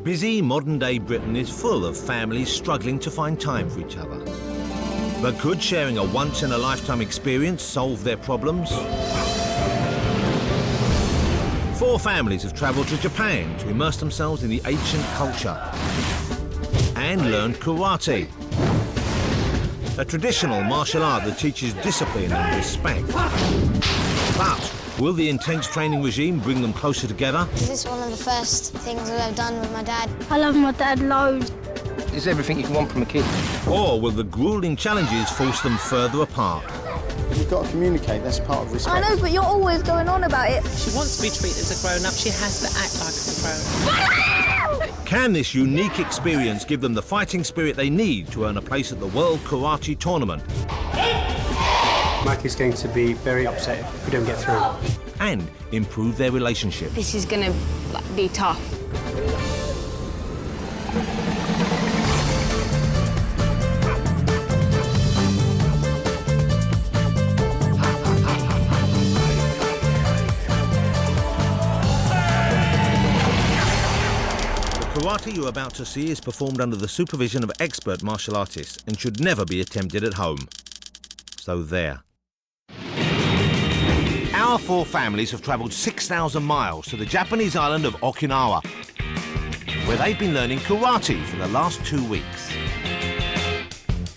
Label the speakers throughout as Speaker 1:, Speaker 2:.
Speaker 1: Busy modern-day Britain is full of families struggling to find time for each other. But could sharing a once-in-a-lifetime experience solve their problems? 4 families have travelled to Japan to immerse themselves in the ancient culture and learned karate, a traditional martial art that teaches discipline and respect. But will the intense training regime bring them closer together?
Speaker 2: This is one of the first things I've ever done with my dad.
Speaker 3: I love my dad loads.
Speaker 4: It's everything you can want from a kid.
Speaker 1: Or will the gruelling challenges force them further apart?
Speaker 5: You've got to communicate, that's part of respect.
Speaker 3: I know, but you're always going on about it.
Speaker 6: She wants to be treated as a grown-up. She has to act like a grown-up.
Speaker 1: Can this unique experience give them the fighting spirit they need to earn a place at the World Karate Tournament?
Speaker 7: Mikey's going to be very upset if we don't get through.
Speaker 1: And improve their relationship?
Speaker 8: This is going to be tough.
Speaker 1: The karate you're about to see is performed under the supervision of expert martial artists and should never be attempted at home. So there. Our 4 families have travelled 6,000 miles to the Japanese island of Okinawa, where they've been learning karate for the last 2 weeks.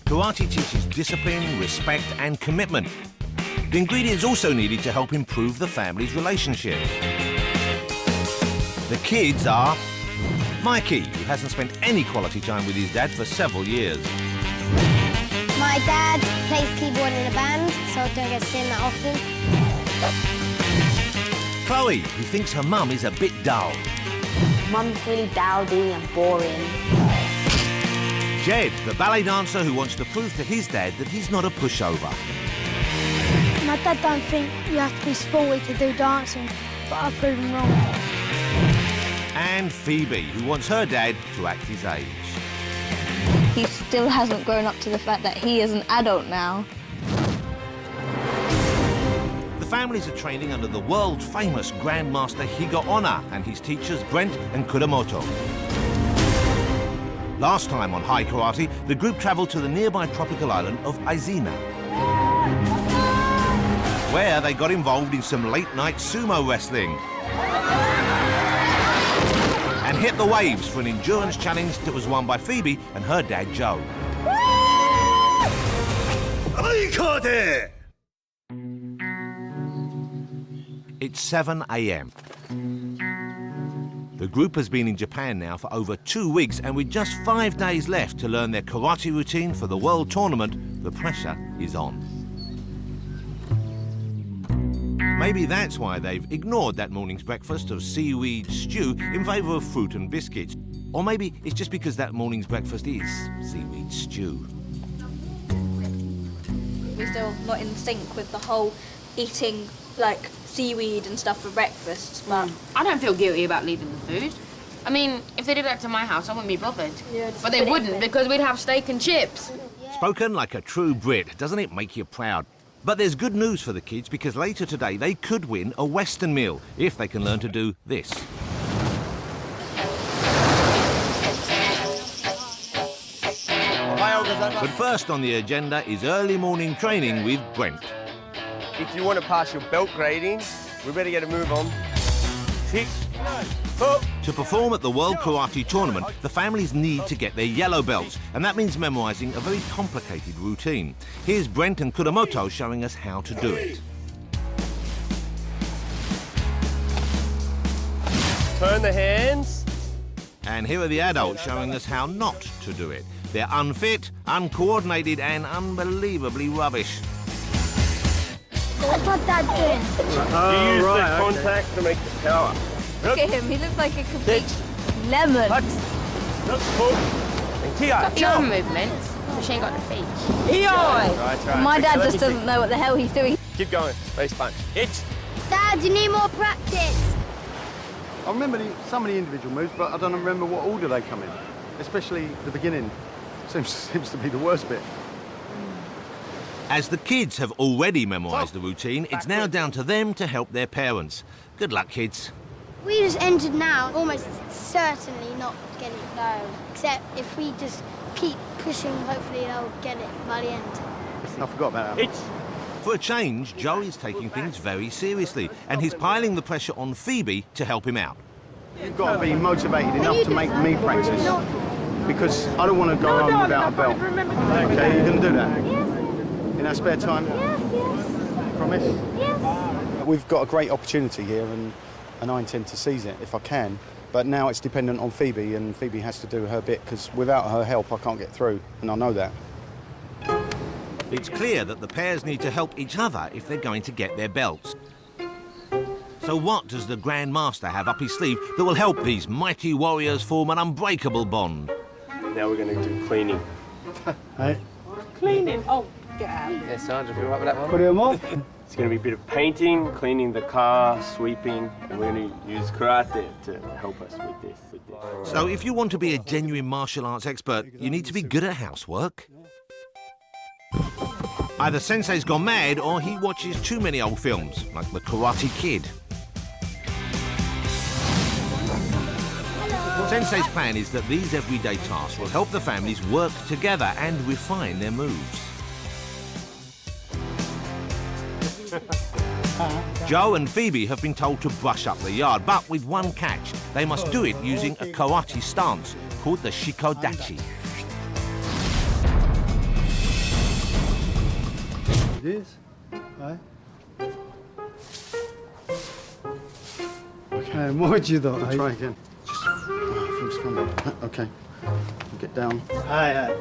Speaker 1: Karate teaches discipline, respect and commitment. The ingredients also needed to help improve the family's relationship. The kids are Mikey, who hasn't spent any quality time with his dad for several years.
Speaker 2: My dad plays keyboard in a band, so I don't get to see him that often.
Speaker 1: Chloe, who thinks her mum is a bit dull.
Speaker 8: Mum's really dowdy and boring.
Speaker 1: Jed, the ballet dancer who wants to prove to his dad that he's not a pushover.
Speaker 3: My dad don't think you have to be sporty to do dancing, but I've proven wrong.
Speaker 1: And Phoebe, who wants her dad to act his age.
Speaker 8: He still hasn't grown up to the fact that he is an adult now.
Speaker 1: The families are training under the world-famous Grandmaster Higa Onna and his teachers Brent and Kudamoto. Last time on High Karate, the group travelled to the nearby tropical island of Aizina, where they got involved in some late-night sumo wrestling and hit the waves for an endurance challenge that was won by Phoebe and her dad, Joe. It's 7 a.m. The group has been in Japan now for over 2 weeks, and with just 5 days left to learn their karate routine for the World Tournament, the pressure is on. Maybe that's why they've ignored that morning's breakfast of seaweed stew in favour of fruit and biscuits. Or maybe it's just because that morning's breakfast is seaweed stew.
Speaker 9: We're still not in sync with the whole eating, like, seaweed and stuff for breakfast, but...
Speaker 10: I don't feel guilty about leaving the food. I mean, if they did that to my house, I wouldn't be bothered.
Speaker 9: Yeah,
Speaker 10: but they wouldn't, because we'd have steak and chips.
Speaker 1: Spoken like a true Brit, doesn't it make you proud? But there's good news for the kids, because later today they could win a Western meal if they can learn to do this. But first on the agenda is early morning training with Brent.
Speaker 4: If you want to pass your belt grading, we better get a move on. 6, 4.
Speaker 1: To perform at the World Karate Tournament, the families need to get their yellow belts, and that means memorising a very complicated routine. Here's Brent and Kudamoto showing us how to do it.
Speaker 4: Turn the hands.
Speaker 1: And here are the adults showing us how not to do it. They're unfit, uncoordinated and unbelievably rubbish.
Speaker 3: What's my dad doing?
Speaker 4: You use the contact to make the power.
Speaker 9: Look at him, he looks like a complete lemon.
Speaker 10: Got your movements, but she ain't got the feet.
Speaker 4: Right.
Speaker 9: My dad
Speaker 4: Okay,
Speaker 9: just doesn't know what the hell he's doing.
Speaker 4: Keep going. Face punch. Hit.
Speaker 2: Dad, you need more practice.
Speaker 5: I remember some of the individual moves, but I don't remember what order they come in. Especially the beginning. Seems to be the worst bit.
Speaker 1: As the kids have already memorised the routine, it's now down to them to help their parents. Good luck, kids.
Speaker 3: We just entered now, almost certainly not getting it. No. Except if we just keep pushing, hopefully they'll get it by the end.
Speaker 5: I forgot about that.
Speaker 1: For a change, Joe is taking things very seriously, and he's piling the pressure on Phoebe to help him out.
Speaker 5: You've got to be motivated enough to make me practice. Because I don't want to go home without a belt. Okay, you're going to do that?
Speaker 3: Yes.
Speaker 5: In our spare time?
Speaker 3: Yes, yes.
Speaker 5: Promise?
Speaker 3: Yes.
Speaker 5: We've got a great opportunity here, and I intend to seize it if I can. But now it's dependent on Phoebe, and Phoebe has to do her bit, because without her help, I can't get through, and I know that.
Speaker 1: It's clear that the pairs need to help each other if they're going to get their belts. So what does the Grand Master have up his sleeve that will help these mighty warriors form an unbreakable bond?
Speaker 4: Now we're going to do cleaning.
Speaker 5: Hey.
Speaker 6: Cleaning? Oh, get out.
Speaker 4: Yeah, Sandra, you all right with that one?
Speaker 5: Put him off.
Speaker 4: It's going to be a bit of painting, cleaning the car, sweeping, and we're going to use karate to help us with this.
Speaker 1: So if you want to be a genuine martial arts expert, you need to be good at housework. Either Sensei's gone mad or he watches too many old films, like The Karate Kid. Sensei's plan is that these everyday tasks will help the families work together and refine their moves. Joe and Phoebe have been told to brush up the yard, but with one catch. They must do it using a karate stance called the shikodachi.
Speaker 5: This? Right. Okay, what do you do? Try again. Just okay. Get down. Aye.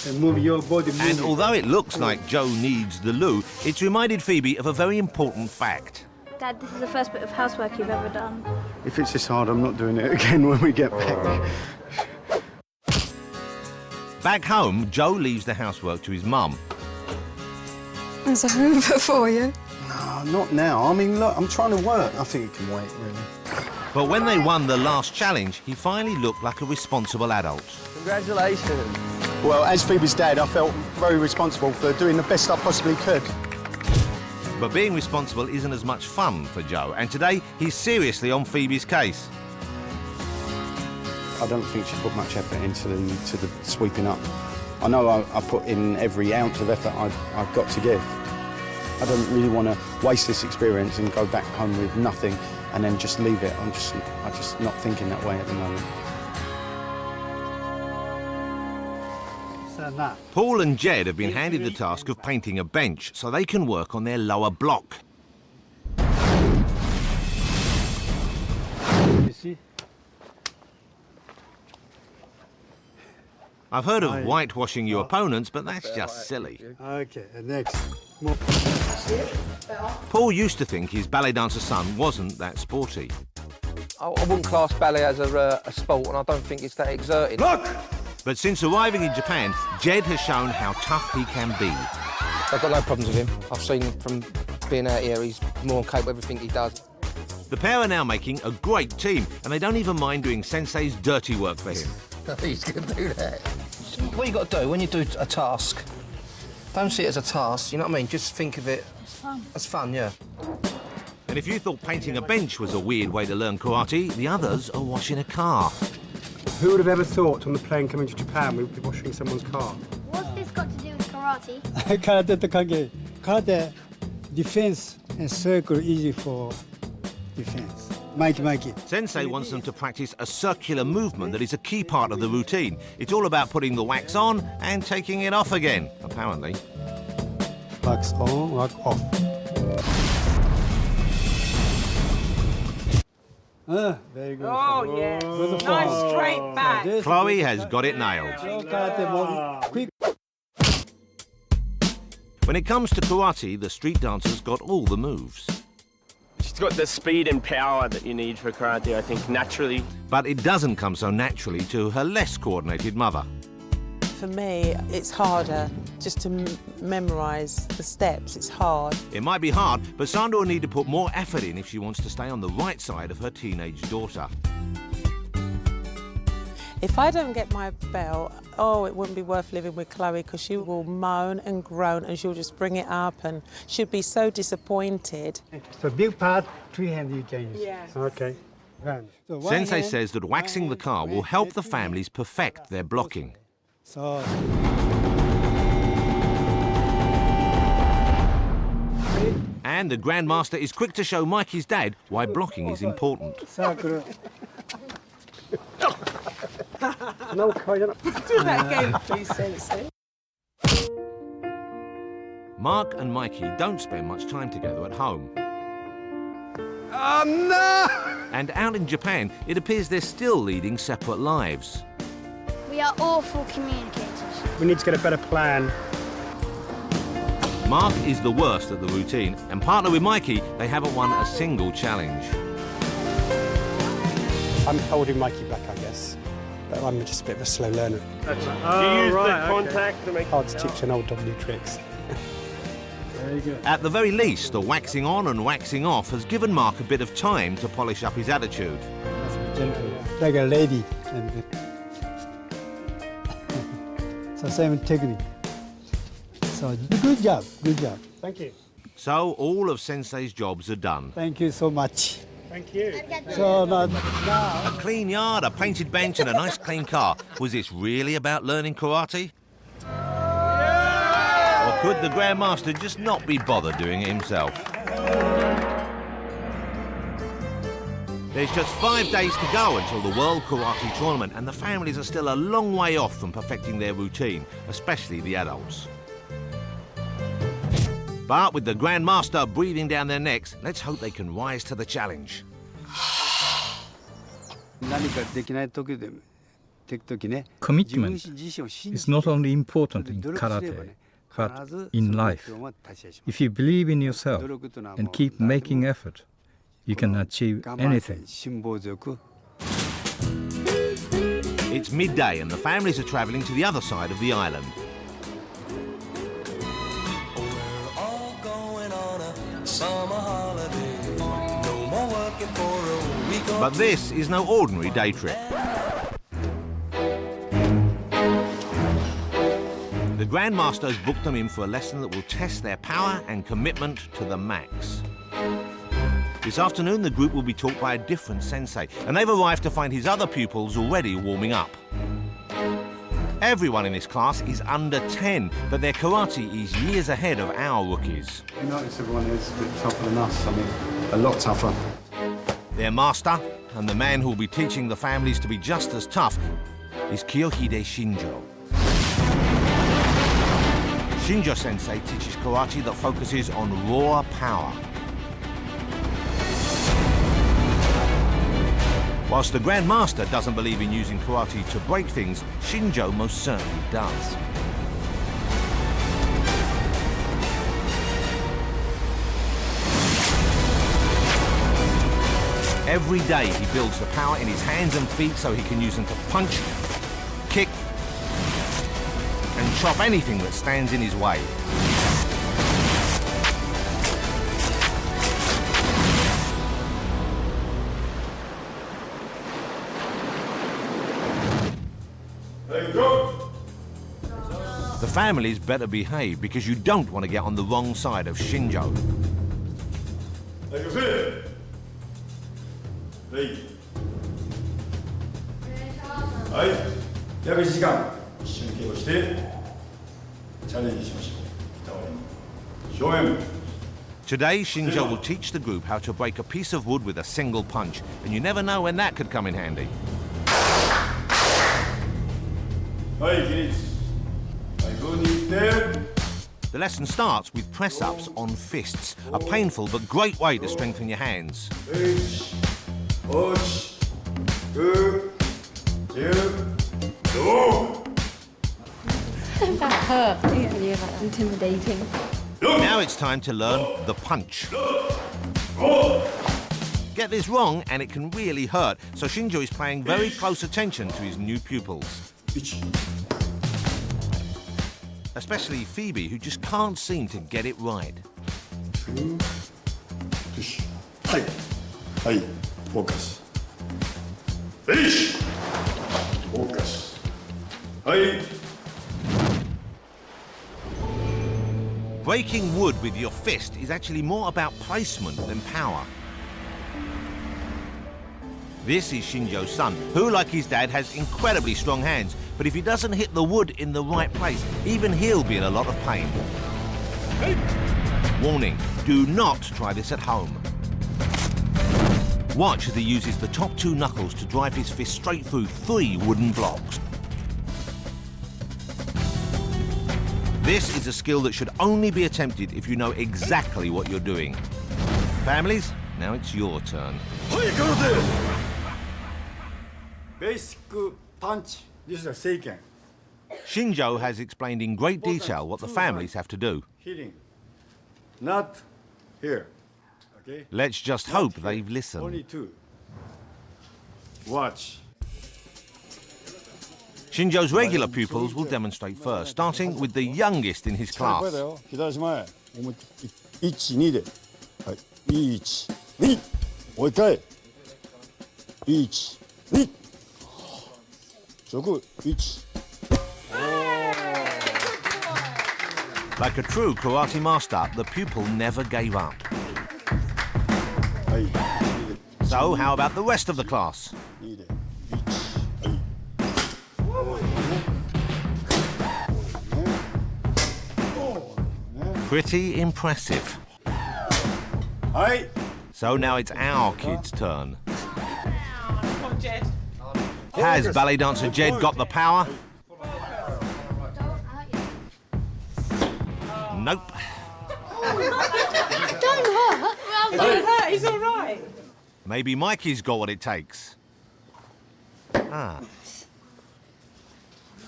Speaker 5: And move your body.
Speaker 1: And although it looks like Joe needs the loo, it's reminded Phoebe of a very important fact.
Speaker 9: Dad, this is the first bit of housework you've ever done.
Speaker 5: If it's this hard, I'm not doing it again when we get back.
Speaker 1: Back home, Joe leaves the housework to his mum.
Speaker 11: There's a Hoover for you.
Speaker 5: No, not now. I mean, look, I'm trying to work. I think it can wait, really.
Speaker 1: But when they won the last challenge, he finally looked like a responsible adult.
Speaker 4: Congratulations.
Speaker 5: Well, as Phoebe's dad, I felt very responsible for doing the best I possibly could.
Speaker 1: But being responsible isn't as much fun for Joe, and today he's seriously on Phoebe's case.
Speaker 5: I don't think she put much effort into the sweeping up. I know I put in every ounce of effort I've got to give. I don't really want to waste this experience and go back home with nothing and then just leave it. I'm just not thinking that way at the moment.
Speaker 1: Paul and Jed have been handed the task of painting a bench so they can work on their lower block.
Speaker 5: You see?
Speaker 1: I've heard of whitewashing your opponents, but that's just silly.
Speaker 5: Okay, next.
Speaker 1: Paul used to think his ballet dancer son wasn't that sporty.
Speaker 12: I wouldn't class ballet as a sport, and I don't think it's that exerting.
Speaker 1: Look! But since arriving in Japan, Jed has shown how tough he can be.
Speaker 12: I've got no problems with him. I've seen from being out here, he's more capable of everything he does.
Speaker 1: The pair are now making a great team, and they don't even mind doing Sensei's dirty work for him.
Speaker 12: He's going to do that. What you got to do when you do a task, don't see it as a task, you know what I mean? Just think of it as fun, yeah.
Speaker 1: And if you thought painting a bench was a weird way to learn karate, the others are washing a car.
Speaker 7: Who would have ever thought on the plane coming to Japan we would be washing someone's car?
Speaker 3: What's this got to do with karate?
Speaker 13: Karate to kage. Karate, defense and circle easy for defense. Mikey.
Speaker 1: Sensei wants them to practice a circular movement that is a key part of the routine. It's all about putting the wax on and taking it off again, apparently.
Speaker 13: Wax on, wax off. Very good.
Speaker 6: Oh, yes. Nice straight back.
Speaker 1: Chloe has got it nailed. When it comes to karate, the street dancers got all the moves.
Speaker 4: She's got the speed and power that you need for karate, I think, naturally.
Speaker 1: But it doesn't come so naturally to her less coordinated mother.
Speaker 6: For me, it's harder just to memorise the steps. It's hard.
Speaker 1: It might be hard, but Sandra will need to put more effort in if she wants to stay on the right side of her teenage daughter.
Speaker 6: If I don't get my belt, oh, it wouldn't be worth living with Chloe because she will moan and groan and she'll just bring it up and she'll be so disappointed.
Speaker 13: So big part, 3 hands you can use.
Speaker 6: Yeah.
Speaker 13: Okay. So
Speaker 1: Sensei says that waxing the car will help the families perfect their blocking.
Speaker 13: So.
Speaker 1: And the Grandmaster is quick to show Mikey's dad why blocking is important.
Speaker 6: Do that again, please, Sensei.
Speaker 1: Mark and Mikey don't spend much time together at home.
Speaker 7: Oh, no!
Speaker 1: And out in Japan, it appears they're still leading separate lives.
Speaker 3: We are awful communicators.
Speaker 7: We need to get a better plan.
Speaker 1: Mark is the worst at the routine, and partner with Mikey, they haven't won a single challenge.
Speaker 7: I'm holding Mikey back, I guess. But I'm just a bit of a slow learner.
Speaker 4: You use the contact to make
Speaker 7: hard to teach an old dog new tricks. Very good.
Speaker 1: At the very least, the waxing on and waxing off has given Mark a bit of time to polish up his attitude.
Speaker 13: Gentle, like a lady. So same technique. So good job, good job.
Speaker 7: Thank you.
Speaker 1: So all of Sensei's jobs are done.
Speaker 13: Thank you so much.
Speaker 7: Thank you.
Speaker 13: So now.
Speaker 1: A clean yard, a painted bench and a nice clean car. Was this really about learning karate? Or could the Grandmaster just not be bothered doing it himself? There's just 5 days to go until the World Karate Tournament, and the families are still a long way off from perfecting their routine, especially the adults. But with the Grandmaster breathing down their necks, let's hope they can rise to the challenge.
Speaker 14: Commitment is not only important in karate, but in life. If you believe in yourself and keep making effort, you can achieve anything.
Speaker 1: It's midday and the families are travelling to the other side of the island. But this is no ordinary day trip. The Grandmaster has booked them in for a lesson that will test their power and commitment to the max. This afternoon, the group will be taught by a different sensei, and they've arrived to find his other pupils already warming up. Everyone in this class is under 10, but their karate is years ahead of our rookies.
Speaker 5: You notice everyone is a bit tougher than us, I mean, a lot tougher.
Speaker 1: Their master, and the man who will be teaching the families to be just as tough, is Kiyohide Shinjo. Shinjo Sensei teaches karate that focuses on raw power. Whilst the Grandmaster doesn't believe in using karate to break things, Shinjo most certainly does. Every day he builds the power in his hands and feet so he can use them to punch, kick, and chop anything that stands in his way. The families better behave because you don't want to get on the wrong side of Shinjo. Today, Shinjo will teach the group how to break a piece of wood with a single punch, and you never know when that could come in handy. The lesson starts with press-ups on fists, a painful but great way to strengthen your hands.
Speaker 8: That hurt. Yeah, that's intimidating.
Speaker 1: Now it's time to learn the punch. Get this wrong and it can really hurt, so Shinjo is paying very close attention to his new pupils. Especially Phoebe, who just can't seem to get it right.
Speaker 5: Focus.
Speaker 1: Breaking wood with your fist is actually more about placement than power. This is Shinjo's son, who, like his dad, has incredibly strong hands. But if he doesn't hit the wood in the right place, even he'll be in a lot of pain. Warning, do not try this at home. Watch as he uses the top two knuckles to drive his fist straight through 3 wooden blocks. This is a skill that should only be attempted if you know exactly what you're doing. Families, now it's your turn.
Speaker 13: Basic punch. This is a seiken.
Speaker 1: Shinjo has explained in great detail what the families have to do.
Speaker 13: Hitting. Not here. Okay?
Speaker 1: Let's just hope they've listened.
Speaker 13: Only 2. Watch.
Speaker 1: Shinjo's regular pupils will demonstrate first, starting with the youngest in his class.
Speaker 13: 左前。1、2で。はい。1、2。もう一回。1、2。そこ、1。
Speaker 1: Like a true karate master, the pupil never gave up. So, how about the rest of the class? Pretty impressive. So now it's our kid's turn.
Speaker 6: Come on, Jed.
Speaker 1: Has ballet dancer Jed got the power? Nope.
Speaker 3: Don't hurt.
Speaker 6: Don't hurt, he's all right.
Speaker 1: Maybe Mikey's got what it takes. Ah.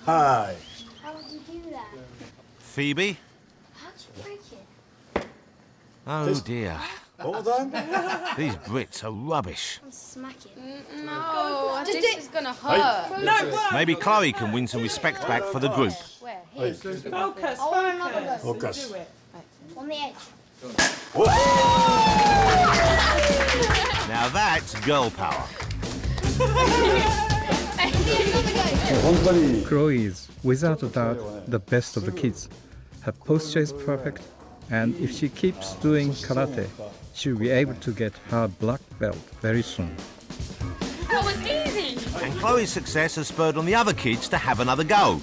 Speaker 13: Hi.
Speaker 3: How would you do that?
Speaker 1: Phoebe?
Speaker 3: How'd you break it?
Speaker 1: Oh dear.
Speaker 13: Hold on.
Speaker 1: These Brits are rubbish.
Speaker 3: Smack it.
Speaker 10: No, this is gonna hurt.
Speaker 6: No,
Speaker 1: Maybe Chloe can win some respect back for the group.
Speaker 10: Where? Here.
Speaker 6: Focus,
Speaker 3: I want another go.
Speaker 13: Focus.
Speaker 6: Do it.
Speaker 3: On the edge.
Speaker 1: Now that's girl power.
Speaker 14: Chloe is, without a doubt, the best of the kids. Her posture is perfect, and if she keeps doing karate, she'll be able to get her black belt very soon.
Speaker 10: That was easy.
Speaker 1: And Chloe's success has spurred on the other kids to have another go.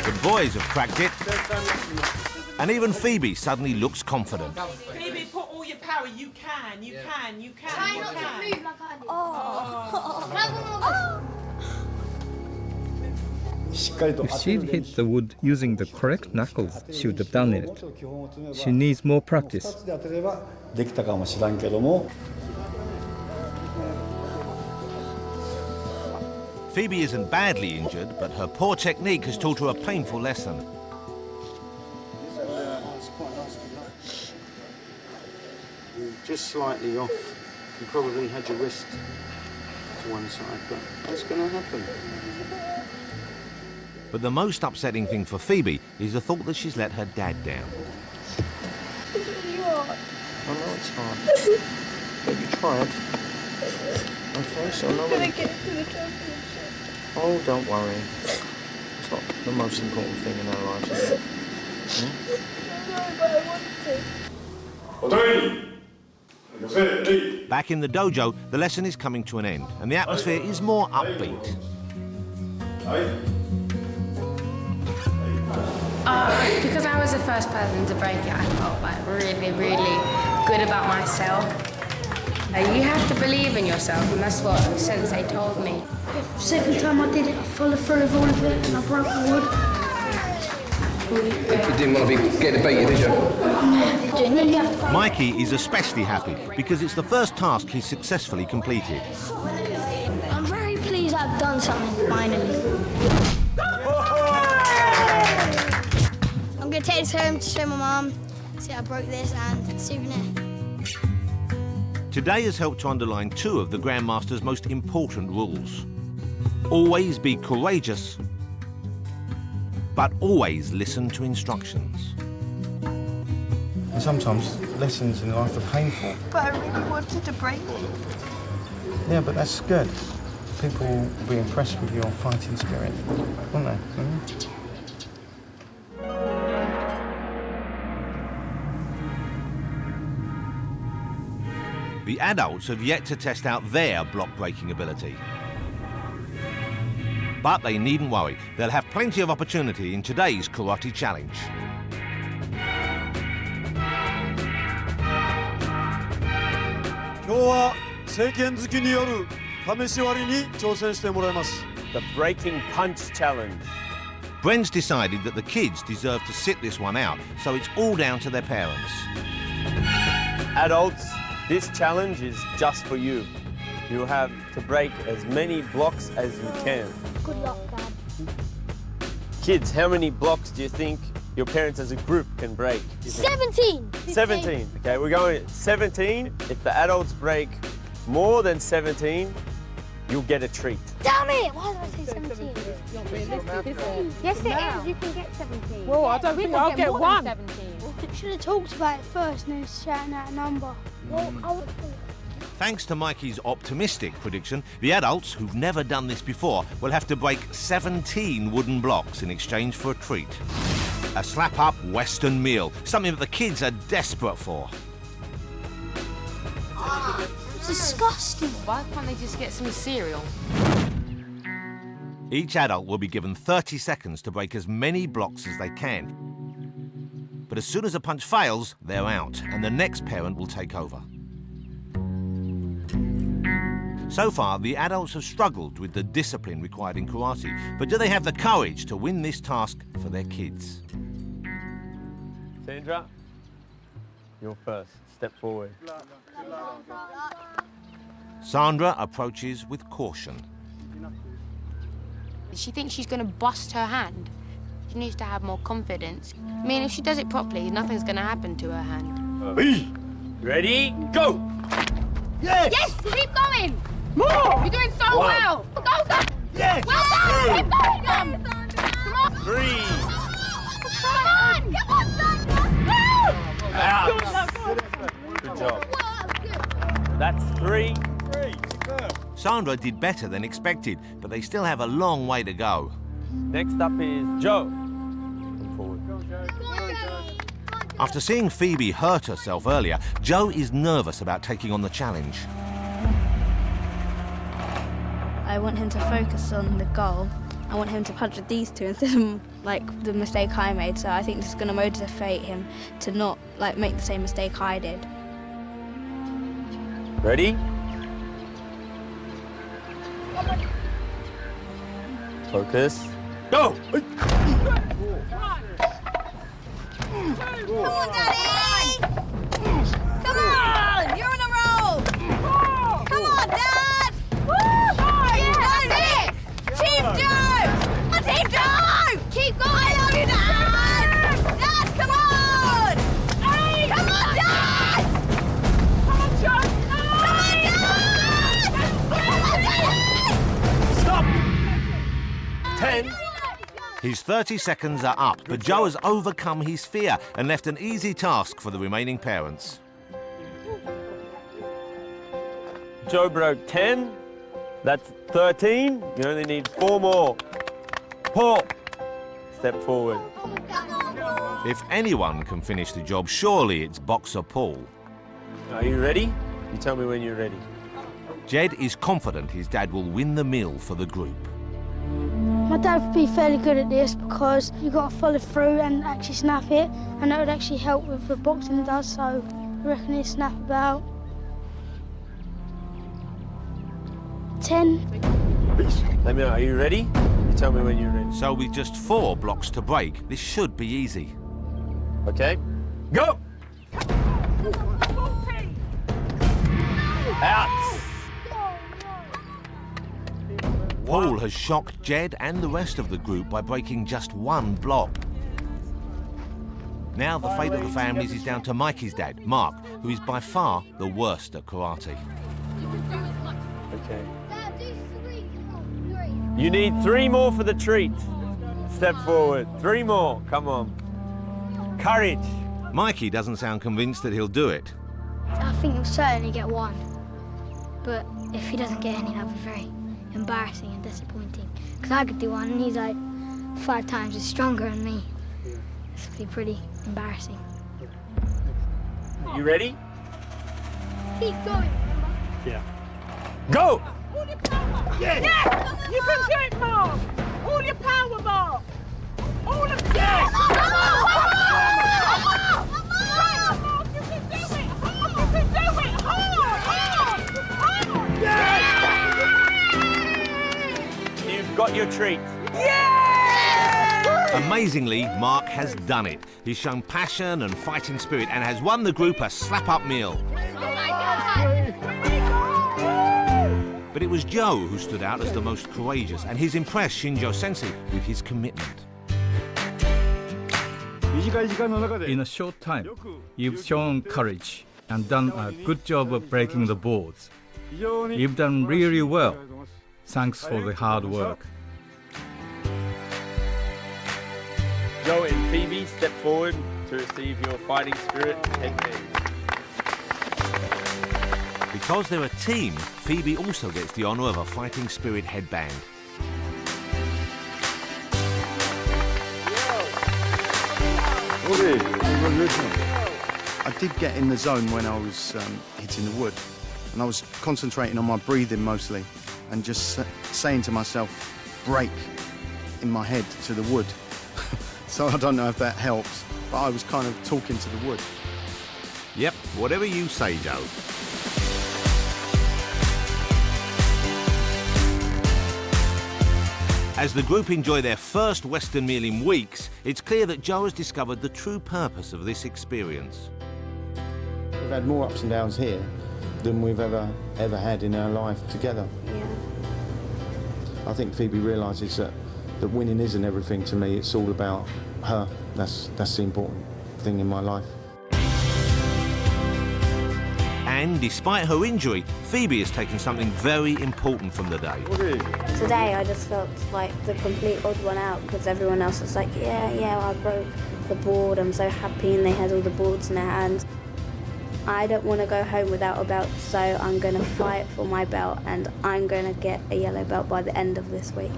Speaker 1: The boys have cracked it. And even Phoebe suddenly looks confident.
Speaker 6: Phoebe, put all your power. You can, you can, you can.
Speaker 3: Try
Speaker 6: you
Speaker 3: not
Speaker 6: can.
Speaker 3: to move like I did. Can I have one more go?
Speaker 14: If she'd hit the wood using the correct knuckles, she would have done it. She needs more practice.
Speaker 1: Phoebe isn't badly injured, but her poor technique has taught her a painful lesson.
Speaker 5: Just slightly off. You probably had your wrist to one side, but that's going to happen.
Speaker 1: But the most upsetting thing for Phoebe is the thought that she's let her dad down.
Speaker 12: I know it's hard. But you tried. Okay, so no one... Oh, don't worry. It's not the most important thing in our lives, is it?
Speaker 1: Back in the dojo, the lesson is coming to an end, and the atmosphere is more upbeat.
Speaker 10: Because I was the first person to break it, I felt like really, really good about myself. You have to believe in yourself, and that's what Sensei told me.
Speaker 3: The second time I did it, I followed through with all of it and I broke the wood.
Speaker 12: You didn't want to get beaten, did you?
Speaker 1: Mikey is especially happy because it's the first task he's successfully completed.
Speaker 3: I'm very pleased I've done something finally. I'm going to take this home to show my mum, see I broke this and souvenir.
Speaker 1: Today has helped to underline 2 of the Grandmaster's most important rules. Always be courageous, but always listen to instructions.
Speaker 5: And sometimes lessons in life are painful.
Speaker 6: But I really wanted to break it.
Speaker 5: Yeah, but that's good. People will be impressed with your fighting spirit, won't they?
Speaker 1: The adults have yet to test out their block-breaking ability. But they needn't worry. They'll have plenty of opportunity in today's karate challenge.
Speaker 4: The breaking punch challenge.
Speaker 1: Bren's decided that the kids deserve to sit this one out, so it's all down to their parents.
Speaker 4: Adults, this challenge is just for you. You have to break as many blocks as you can.
Speaker 3: Good luck, Dad.
Speaker 4: Kids, how many blocks do you think your parents as a group can break?
Speaker 3: 17!
Speaker 4: 17. Okay, we're going at 17. If the adults break more than 17, you'll get a treat.
Speaker 3: Damn it! Why did I say 17?
Speaker 10: Yes, it is. You can get 17.
Speaker 6: Well, I don't think I'll get one.
Speaker 3: Should have talked about it first and then shouting out a number. Well, I would think.
Speaker 1: Thanks to Mikey's optimistic prediction, the adults, who've never done this before, will have to break 17 wooden blocks in exchange for a treat. A slap-up Western meal, something that the kids are desperate for.
Speaker 3: It's disgusting.
Speaker 10: Why can't they just get some cereal?
Speaker 1: Each adult will be given 30 seconds to break as many blocks as they can. But as soon as a punch fails, they're out, and the next parent will take over. So far, the adults have struggled with the discipline required in karate, but do they have the courage to win this task for their kids?
Speaker 4: Sandra, you're first. Step forward.
Speaker 1: Sandra approaches with caution.
Speaker 10: She thinks she's going to bust her hand. She needs to have more confidence. I mean, if she does it properly, nothing's going to happen to her hand.
Speaker 4: Ready, go!
Speaker 10: Yes! Yes! Keep going! More! You're doing so well! Go, go!
Speaker 4: Yes!
Speaker 10: Well done! Keep going! Come on!
Speaker 4: 3.
Speaker 10: Come on! Come on, Sandra!
Speaker 4: Out. Good job. That's 3.
Speaker 1: Sandra did better than expected, but they still have a long way to go.
Speaker 4: Next up is Joe. Come forward.
Speaker 1: After seeing Phoebe hurt herself earlier, Joe is nervous about taking on the challenge.
Speaker 8: I want him to focus on the goal. I want him to punch with these two instead of like the mistake I made. So I think this is going to motivate him to not like make the same mistake I did.
Speaker 4: Ready? Focus. Go!
Speaker 10: Come on, Daddy! Come on! You're on a roll! Come on, Dad! That's it! Team Joe! Team Joe! Keep going! I love you, Dad! Dad, come on! Hey! Come on, Dad! Come on, Joe! Come on, Dad! Come on, Dad!
Speaker 4: Stop! 10.
Speaker 1: His 30 seconds are up, but Joe has overcome his fear and left an easy task for the remaining parents.
Speaker 4: Joe broke 10. That's 13. You only need 4 more. Paul, step forward.
Speaker 1: If anyone can finish the job, surely it's boxer Paul.
Speaker 4: Are you ready? You tell me when you're ready.
Speaker 1: Jed is confident his dad will win the meal for the group.
Speaker 3: My dad would be fairly good at this because you've got to follow through and actually snap it, and that would actually help with the boxing he does, so I reckon he'd snap about 10.
Speaker 4: Let me know, are you ready? You tell me when you're ready.
Speaker 1: So with just 4 blocks to break, this should be easy.
Speaker 4: Okay, go! Out!
Speaker 1: Paul has shocked Jed and the rest of the group by breaking just 1 block. Now the fate of the families is down to Mikey's dad, Mark, who is by far the worst at karate.
Speaker 4: Okay. You need 3 more for the treat. Step forward. 3 more. Come on. Courage.
Speaker 1: Mikey doesn't sound convinced that he'll do it.
Speaker 3: I think he'll certainly get one. But if he doesn't get any, that'll be very embarrassing and disappointing. Because I could do one and he's like 5 times as stronger than me. It's be pretty embarrassing.
Speaker 4: You ready?
Speaker 3: Keep going.
Speaker 4: Yeah. Go!
Speaker 10: All your power! Yes! You can do it, Mark! All your power, Mark! All of it! Yes! Come on! Mark, you can do it! Mark, you can do it! Hard!
Speaker 4: Yes! You've got your treat.
Speaker 1: Amazingly, Mark has done it. He's shown passion and fighting spirit and has won the group a slap-up meal. But it was Joe who stood out as the most courageous, and he's impressed Shinjo Sensei with his commitment.
Speaker 14: In a short time, you've shown courage and done a good job of breaking the boards. You've done really well. Thanks for the hard work.
Speaker 4: Joe and Phoebe, step forward to receive your fighting spirit headband.
Speaker 1: Because they're a team, Phoebe also gets the honour of a fighting spirit headband.
Speaker 5: I did get in the zone when I was hitting the wood, and I was concentrating on my breathing mostly, and just saying to myself, break, in my head to the wood. So I don't know if that helps, but I was kind of talking to the wood.
Speaker 1: Yep, whatever you say, Joe. As the group enjoy their first Western meal in weeks, it's clear that Joe has discovered the true purpose of this experience.
Speaker 5: We've had more ups and downs here than we've ever had in our life together.
Speaker 8: Yeah.
Speaker 5: I think Phoebe realises that winning isn't everything to me. It's all about her. That's the important thing in my life.
Speaker 1: And despite her injury, Phoebe has taken something very important from the day.
Speaker 8: Today I just felt like the complete odd one out because everyone else was like, yeah, I broke the board, I'm so happy, and they had all the boards in their hands. I don't want to go home without a belt, so I'm going to fight for my belt, and I'm going to get a yellow belt by the end of this week.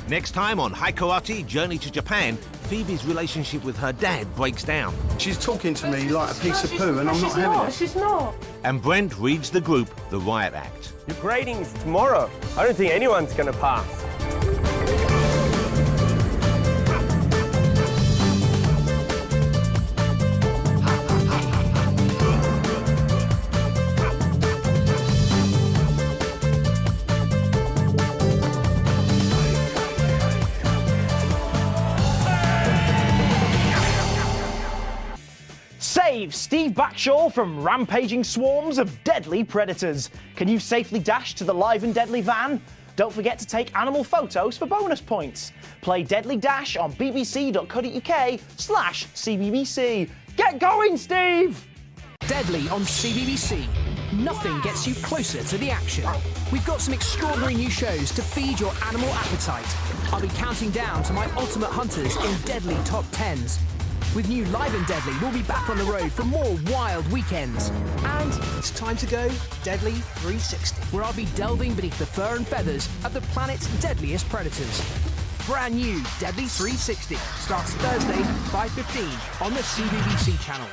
Speaker 1: Next time on High Karate Journey to Japan, Phoebe's relationship with her dad breaks down.
Speaker 5: She's talking to me like a piece of poo, and I'm not having it.
Speaker 10: She's not.
Speaker 1: And Brent reads the group the riot act.
Speaker 4: Your grading's tomorrow. I don't think anyone's going to pass.
Speaker 15: Save Steve Backshall from rampaging swarms of deadly predators. Can you safely dash to the live and deadly van? Don't forget to take animal photos for bonus points. Play Deadly Dash on bbc.co.uk/CBBC. Get going, Steve!
Speaker 16: Deadly on CBBC. Nothing gets you closer to the action. We've got some extraordinary new shows to feed your animal appetite. I'll be counting down to my ultimate hunters in Deadly Top 10s. With new Live and Deadly, we'll be back on the road for more wild weekends. And it's time to go Deadly 360, where I'll be delving beneath the fur and feathers of the planet's deadliest predators. Brand new Deadly 360 starts Thursday, 5:15 on the CBBC channel.